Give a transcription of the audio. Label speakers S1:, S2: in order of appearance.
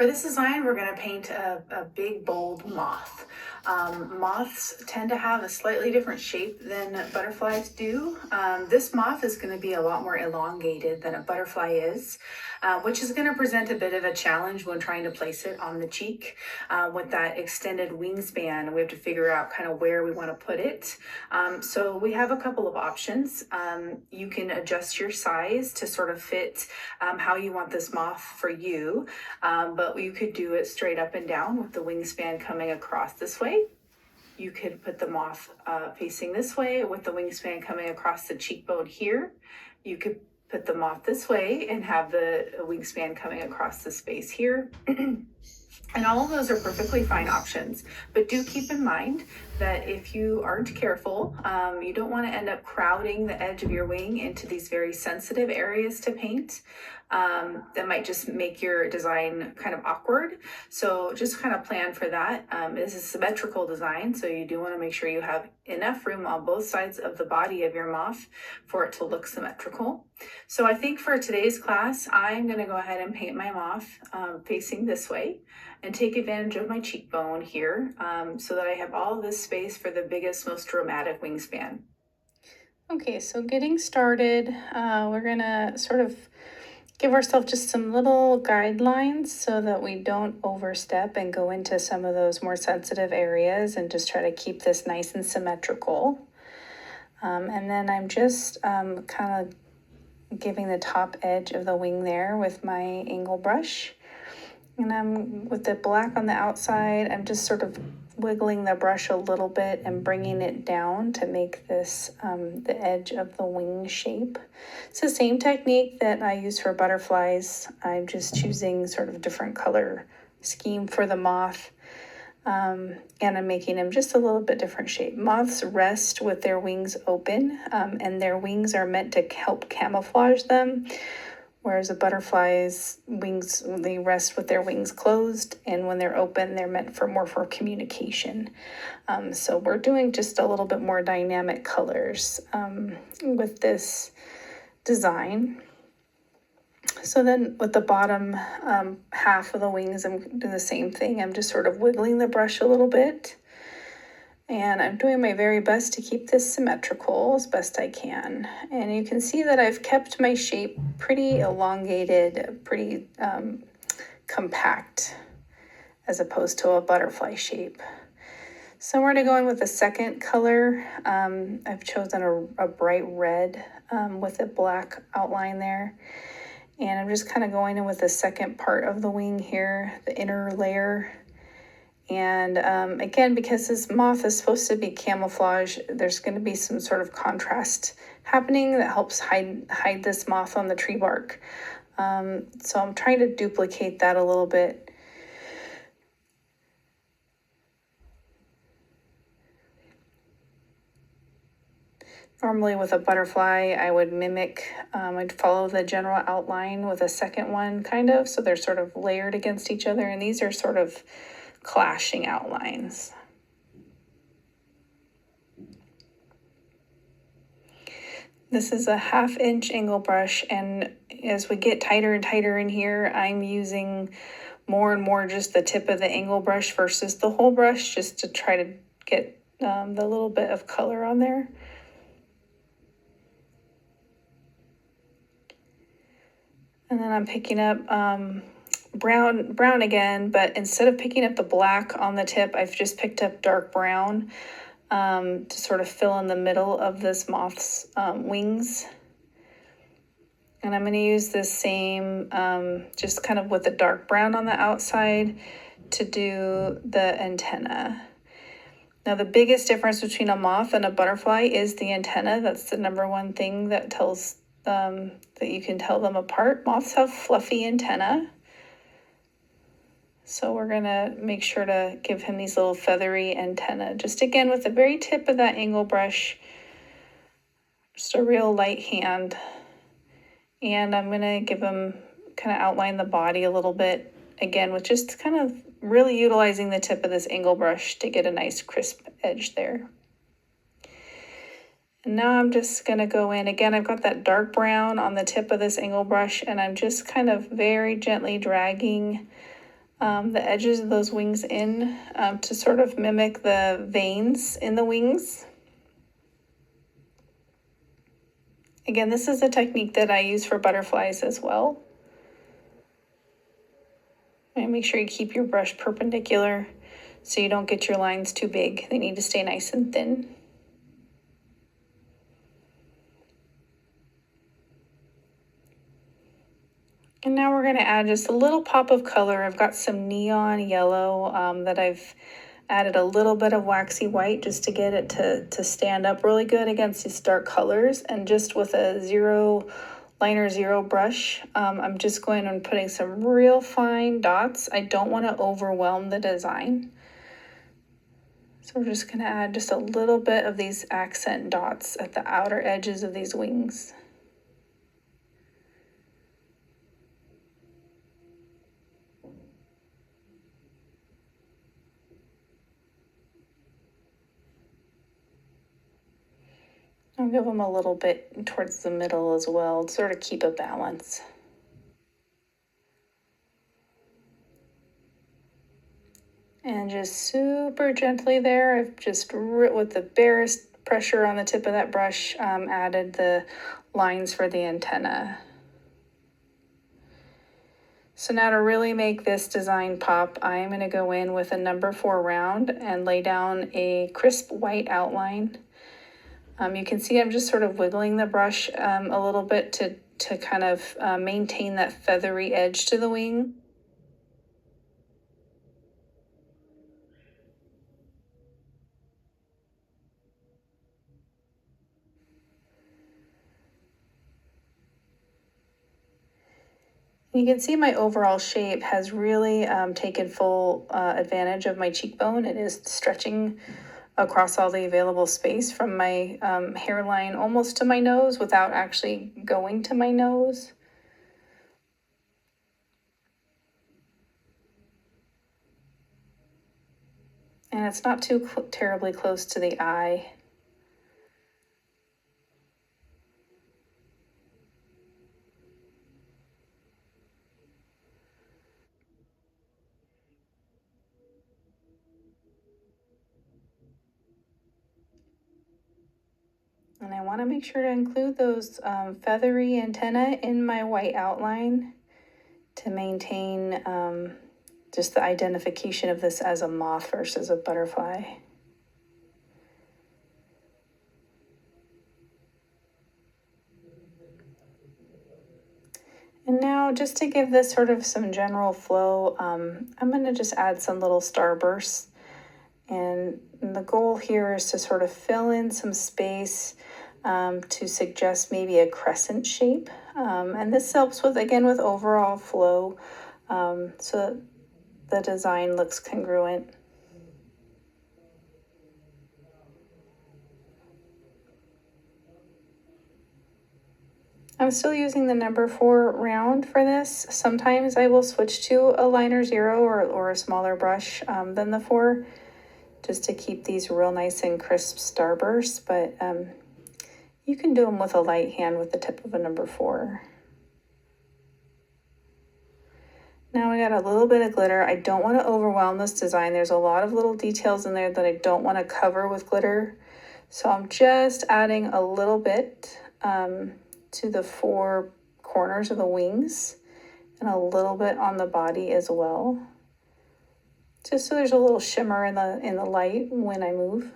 S1: For this design, we're going to paint a big, bold moth. Moths tend to have a slightly different shape than butterflies do. This moth is going to be a lot more elongated than a butterfly is, which is going to present a bit of a challenge when trying to place it on the cheek. With that extended wingspan, we have to figure out kind of where we want to put it. So we have a couple of options. You can adjust your size to sort of fit how you want this moth for you. But you could do it straight up and down with the wingspan coming across this way. You could put the moth facing this way with the wingspan coming across the cheekbone here. You could put the moth this way and have the wingspan coming across the space here. And all of those are perfectly fine options, but do keep in mind that if you aren't careful, you don't want to end up crowding the edge of your wing into these very sensitive areas to paint. That might just make your design kind of awkward. So just kind of plan for that. It's a symmetrical design, so you do want to make sure you have enough room on both sides of the body of your moth for it to look symmetrical. So I think for today's class, I'm going to go ahead and paint my moth facing this way and take advantage of my cheekbone here so that I have all this space for the biggest, most dramatic wingspan.
S2: Okay, so getting started, we're gonna sort of give ourselves just some little guidelines so that we don't overstep and go into some of those more sensitive areas, and just try to keep this nice and symmetrical. And then I'm just kind of giving the top edge of the wing there with my angle brush. And I'm with the black on the outside, I'm just sort of wiggling the brush a little bit and bringing it down to make this the edge of the wing shape. It's the same technique that I use for butterflies. I'm just choosing sort of different color scheme for the moth, and I'm making them just a little bit different shape. Moths rest with their wings open, and their wings are meant to help camouflage them. Whereas a butterfly's wings, they rest with their wings closed, and when they're open, they're meant for more for communication. So we're doing just a little bit more dynamic colors with this design. So then with the bottom half of the wings, I'm doing the same thing. I'm just sort of wiggling the brush a little bit. And I'm doing my very best to keep this symmetrical as best I can. And you can see that I've kept my shape pretty elongated, pretty compact, as opposed to a butterfly shape. So we're going to go in with the second color. I've chosen a bright red with a black outline there. And I'm just kind of going in with the second part of the wing here, the inner layer. And again, because this moth is supposed to be camouflage, there's going to be some sort of contrast happening that helps hide this moth on the tree bark. So I'm trying to duplicate that a little bit. Normally with a butterfly, I would mimic, I'd follow the general outline with a second one, kind of, so they're sort of layered against each other, and these are sort of clashing outlines. This is a 1/2 inch angle brush, and as we get tighter and tighter in here, I'm using more and more just the tip of the angle brush versus the whole brush, just to try to get the little bit of color on there. And then I'm picking up brown again, but instead of picking up the black on the tip, I've just picked up dark brown to sort of fill in the middle of this moth's wings. And I'm going to use this same, just kind of with the dark brown on the outside to do the antenna. Now, the biggest difference between a moth and a butterfly is the antenna. That's the number one thing that tells that you can tell them apart. Moths have fluffy antennae. So we're going to make sure to give him these little feathery antennae. Just again with the very tip of that angle brush. Just a real light hand. And I'm going to give him, kind of outline the body a little bit. Again, with just kind of really utilizing the tip of this angle brush to get a nice crisp edge there. And now I'm just going to go in. Again, I've got that dark brown on the tip of this angle brush, and I'm just kind of very gently dragging the edges of those wings in to sort of mimic the veins in the wings. Again, this is a technique that I use for butterflies as well. And make sure you keep your brush perpendicular so you don't get your lines too big. They need to stay nice and thin. And now we're going to add just a little pop of color. I've got some neon yellow that I've added a little bit of waxy white just to get it to stand up really good against these dark colors. And just with a liner zero brush, I'm just going and putting some real fine dots. I don't want to overwhelm the design. So we're just going to add just a little bit of these accent dots at the outer edges of these wings. I'll give them a little bit towards the middle as well, to sort of keep a balance. And just super gently there, I've just, with the barest pressure on the tip of that brush, added the lines for the antenna. So now to really make this design pop, I'm going to go in with a number 4 round and lay down a crisp white outline. You can see I'm just sort of wiggling the brush a little bit to kind of maintain that feathery edge to the wing. You can see my overall shape has really taken full advantage of my cheekbone. It is stretching across all the available space from my hairline almost to my nose without actually going to my nose. And it's not too terribly close to the eye. And I want to make sure to include those feathery antennae in my white outline to maintain just the identification of this as a moth versus a butterfly. And now, just to give this sort of some general flow, I'm going to just add some little starbursts. And the goal here is to sort of fill in some space to suggest maybe a crescent shape. And this helps with, again, with overall flow, so the design looks congruent. I'm still using the number 4 round for this. Sometimes I will switch to a liner 0 or a smaller brush than the 4, just to keep these real nice and crisp starbursts, but you can do them with a light hand with the tip of a number 4. Now we got a little bit of glitter. I don't want to overwhelm this design. There's a lot of little details in there that I don't want to cover with glitter. So I'm just adding a little bit to the 4 corners of the wings and a little bit on the body as well. Just so there's a little shimmer in the light when I move.